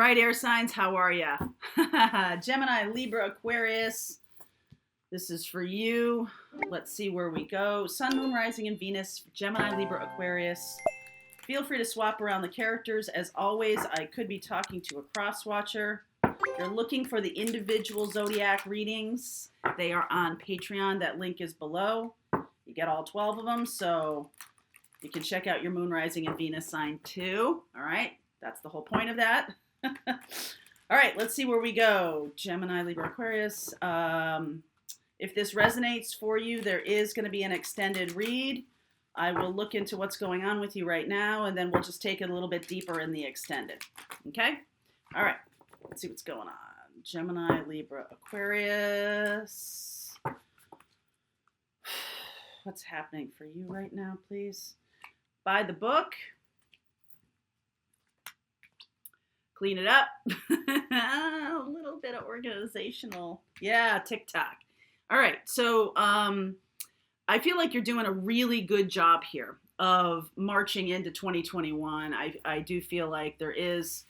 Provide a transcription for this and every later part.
right, air signs, how are ya? Gemini, Libra, Aquarius. This is for you. Let's see where we go. Sun, Moon, Rising, and Venus, Gemini, Libra, Aquarius. Feel free to swap around the characters. As always, I could be talking to a cross-watcher. You're looking for the individual zodiac readings. They are on Patreon. That link is below. You get all 12 of them, so you can check out your Moon, Rising, and Venus sign too. All right, that's the whole point of that. All right, let's see where we go. Gemini, Libra, Aquarius. If this resonates for you, there is going to be an extended read. I will look into what's going on with you right now, and then we'll just take it a little bit deeper in the extended. Okay? All right. Let's see what's going on. Gemini, Libra, Aquarius. What's happening for you right now, please? Buy the book. Clean it up. A little bit of organizational. Yeah, TikTok. All right. So I feel like you're doing a really good job here of marching into 2021. I do feel like there is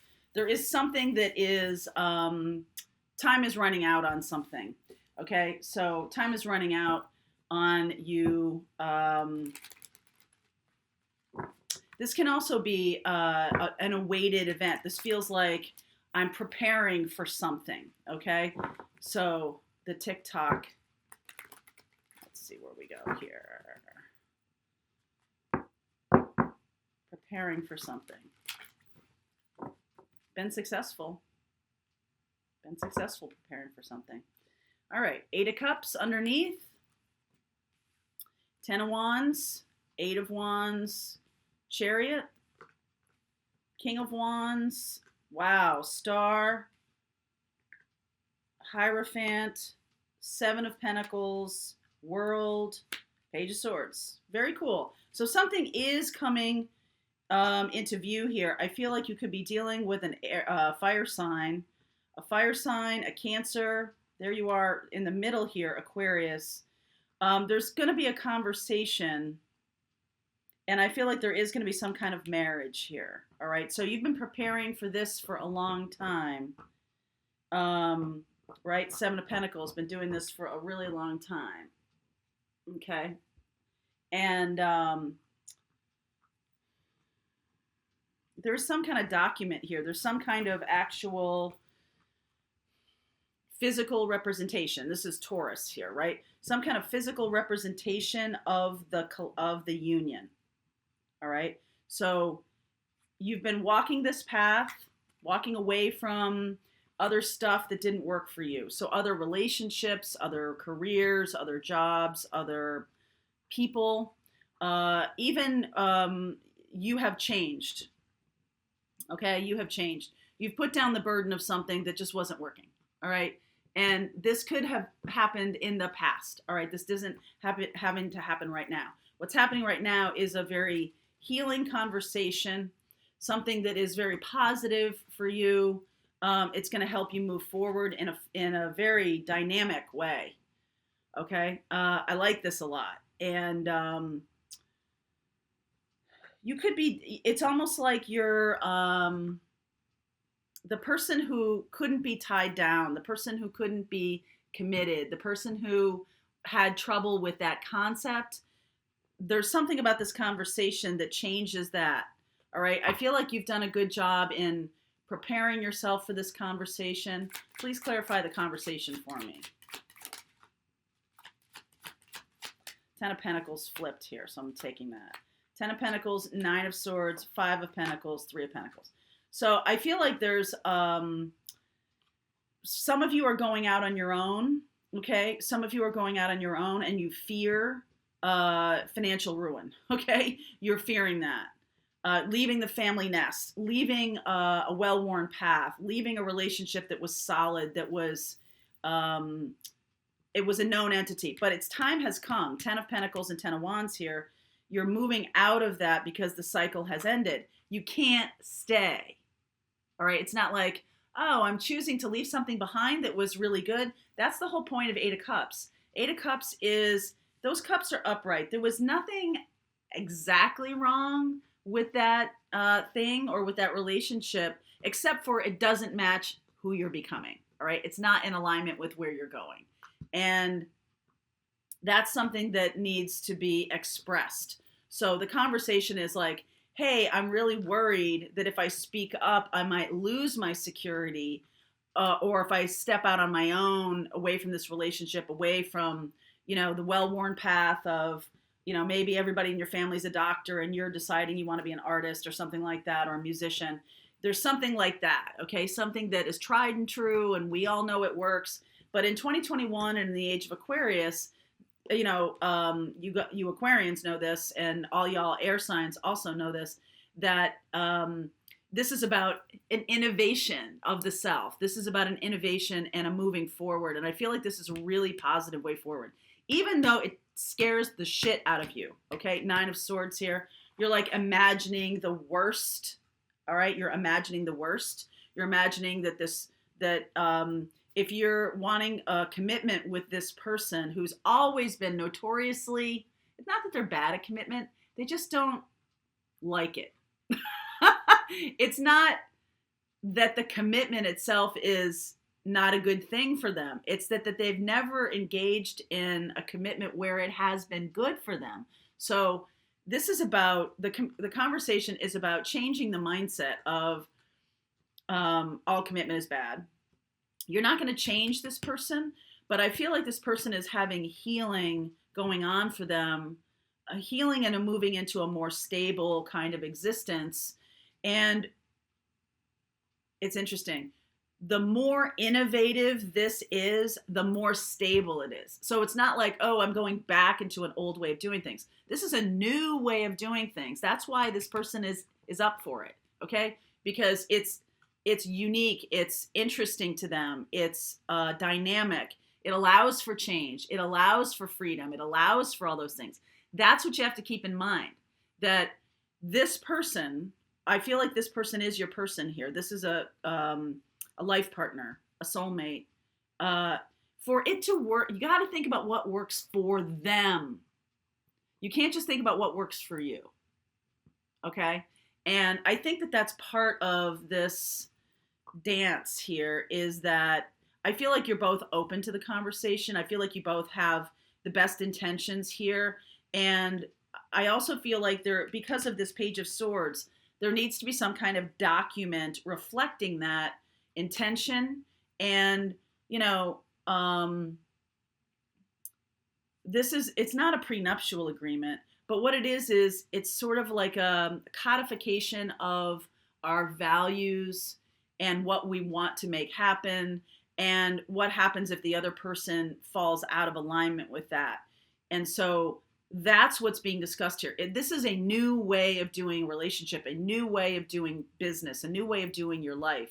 something that is, time is running out on something. Okay. So time is running out on you. This can also be an awaited event. This feels like I'm preparing for something, okay? So the TikTok, let's see where we go here. Preparing for something. Been successful. Been successful preparing for something. All right, 8 of Cups underneath. 10 of Wands, 8 of Wands, Chariot, King of Wands, wow, Star, Hierophant, 7 of Pentacles, World, Page of Swords. Very cool. So something is coming into view here. I feel like you could be dealing with a fire sign, a Cancer. There you are in the middle here, Aquarius. There's going to be a conversation. And I feel like there is going to be some kind of marriage here. All right. So you've been preparing for this for a long time. Right. 7 of Pentacles, been doing this for a really long time. Okay. And there's some kind of document here. There's some kind of actual physical representation. This is Taurus here, right? Some kind of physical representation of the union. All right. So you've been walking this path, walking away from other stuff that didn't work for you. So other relationships, other careers, other jobs, other people, even you have changed. Okay. You have changed. You've put down the burden of something that just wasn't working. All right. And this could have happened in the past. All right. This doesn't having to happen right now. What's happening right now is a very healing conversation, something that is very positive for you. It's going to help you move forward in a very dynamic way. Okay. I like this a lot. And you could be, it's almost like you're the person who couldn't be tied down, the person who couldn't be committed, the person who had trouble with that concept. There's something about this conversation that changes that. All right. I feel like you've done a good job in preparing yourself for this conversation. Please clarify the conversation for me. 10 of Pentacles flipped here, so I'm taking that. 10 of Pentacles, 9 of Swords, 5 of Pentacles, 3 of Pentacles. So I feel like there's some of you are going out on your own. Okay. Some of you are going out on your own and you fear financial ruin. Okay. You're fearing that. Leaving the family nest, leaving a well-worn path, leaving a relationship that was solid, that was, it was a known entity, but its time has come. 10 of Pentacles and 10 of Wands here. You're moving out of that because the cycle has ended. You can't stay. All right. It's not like, oh, I'm choosing to leave something behind that was really good. That's the whole point of 8 of Cups. 8 of Cups is, those cups are upright. There was nothing exactly wrong with that thing or with that relationship, except for it doesn't match who you're becoming. All right. It's not in alignment with where you're going. And that's something that needs to be expressed. So the conversation is like, hey, I'm really worried that if I speak up, I might lose my security. Or if I step out on my own away from this relationship, away from, the well-worn path of, maybe everybody in your family's a doctor and you're deciding you want to be an artist or something like that, or a musician. There's something like that, okay? Something that is tried and true and we all know it works. But in 2021 and in the age of Aquarius, you Aquarians know this, and all y'all air signs also know this, that this is about an innovation of the self. This is about an innovation and a moving forward. And I feel like this is a really positive way forward, even though it scares the shit out of you. Okay. 9 of Swords here. You're like imagining the worst. All right. You're imagining the worst. You're imagining that if you're wanting a commitment with this person who's always been notoriously, it's not that they're bad at commitment, they just don't like it. It's not that the commitment itself is not a good thing for them. It's that they've never engaged in a commitment where it has been good for them. So this is about, the conversation is about changing the mindset of all commitment is bad. You're not going to change this person, but I feel like this person is having healing going on for them, a healing and a moving into a more stable kind of existence. And it's interesting. The more innovative this is, the more stable it is. So it's not like, oh, I'm going back into an old way of doing things. This is a new way of doing things. That's why this person is up for it, okay? Because it's unique, it's interesting to them, it's dynamic, it allows for change, it allows for freedom, it allows for all those things. That's what you have to keep in mind, that this person, I feel like this person is your person here. This is a life partner, a soulmate. For it to work, you got to think about what works for them. You can't just think about what works for you, okay? And I think that that's part of this dance here, is that I feel like you're both open to the conversation. I feel like you both have the best intentions here. And I also feel like because of this Page of Swords, there needs to be some kind of document reflecting that intention. And, it's not a prenuptial agreement, but what it is it's sort of like a codification of our values and what we want to make happen, and what happens if the other person falls out of alignment with that. And so that's what's being discussed here. This is a new way of doing relationship, a new way of doing business, a new way of doing your life.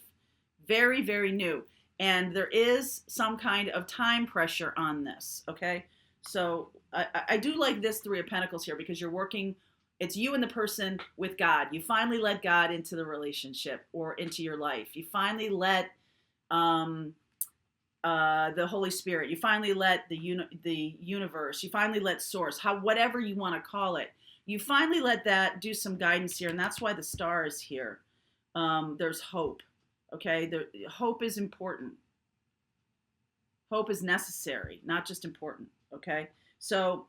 Very, very new. And there is some kind of time pressure on this, okay? So I do like this 3 of Pentacles here, because you're working, it's you and the person with God. You finally let God into the relationship or into your life. You finally let the Holy Spirit. You finally let the universe. You finally let Source. Whatever you want to call it. You finally let that do some guidance here, and that's why the star is here. There's hope. Okay, hope is important. Hope is necessary, not just important. Okay, so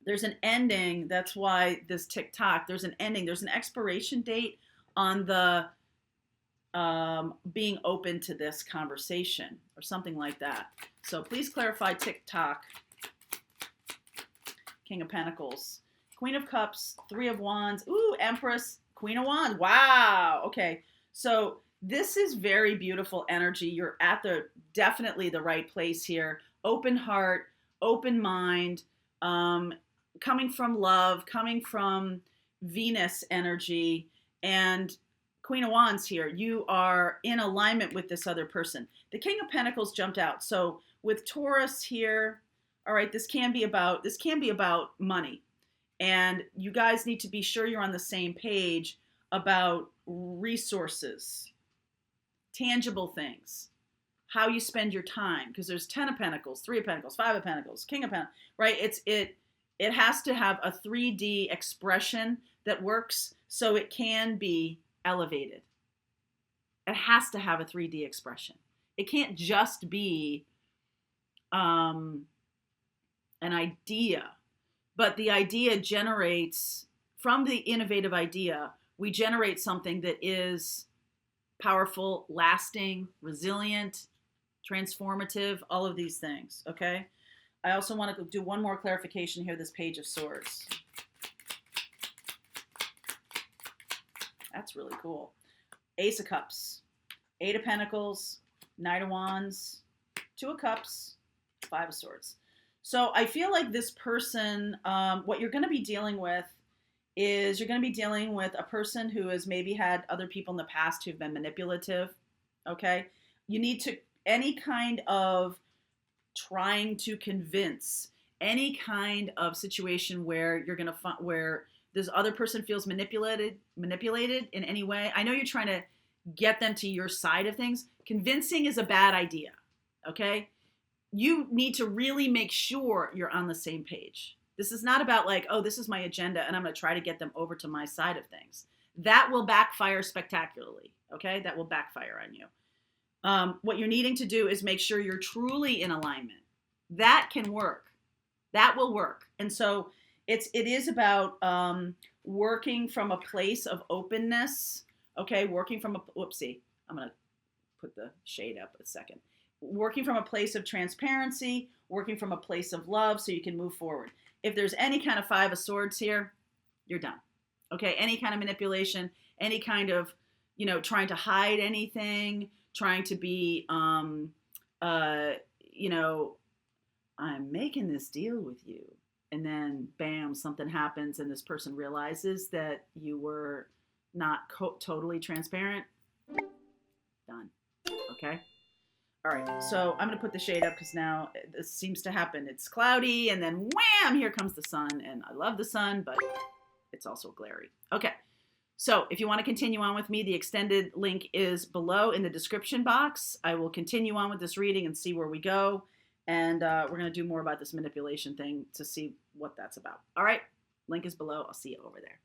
there's an ending. That's why this TikTok. There's an ending. There's an expiration date on the being open to this conversation or something like that. So please clarify TikTok. King of Pentacles, Queen of Cups, 3 of Wands, ooh, Empress, Queen of Wands. Wow. Okay. So this is very beautiful energy. You're at definitely the right place here. Open heart, open mind, coming from love, coming from Venus energy, and Queen of Wands here. You are in alignment with this other person. The King of Pentacles jumped out. So with Taurus here, all right, this can be about money. And you guys need to be sure you're on the same page about resources, tangible things, how you spend your time, because there's 10 of Pentacles, 3 of Pentacles, 5 of Pentacles, King of Pentacles, right? It has to have a 3D expression that works so it can be elevated. It has to have a 3D expression. It can't just be an idea, but the idea generates, from the innovative idea, we generate something that is powerful, lasting, resilient, transformative, all of these things, okay? I also want to do one more clarification here, this Page of Swords. That's really cool. Ace of Cups, Eight of Pentacles, Knight of Wands, Two of Cups, Five of Swords. So I feel like this person, what you're going to be dealing with is you're going to be dealing with a person who has maybe had other people in the past who've been manipulative, okay? You need to, any kind of trying to convince, any kind of situation where you're going to find, where this other person feels manipulated in any way. I know you're trying to get them to your side of things. Convincing is a bad idea, okay? You need to really make sure you're on the same page. This is not about like, oh, this is my agenda and I'm going to try to get them over to my side of things. That will backfire spectacularly, okay? That will backfire on you. What you're needing to do is make sure you're truly in alignment. That can work. That will work. And so it is about working from a place of openness, okay? Working from a, whoopsie, I'm going to put the shade up a second. Working from a place of transparency, working from a place of love so you can move forward. If there's any kind of Five of Swords here, you're done. Okay, any kind of manipulation, any kind of, trying to hide anything, trying to be, I'm making this deal with you. And then, bam, something happens and this person realizes that you were not totally transparent. Done. Okay? All right, so I'm going to put the shade up because now this seems to happen. It's cloudy, and then wham, here comes the sun. And I love the sun, but it's also glary. Okay, so if you want to continue on with me, the extended link is below in the description box. I will continue on with this reading and see where we go. And we're going to do more about this manipulation thing to see what that's about. All right, link is below. I'll see you over there.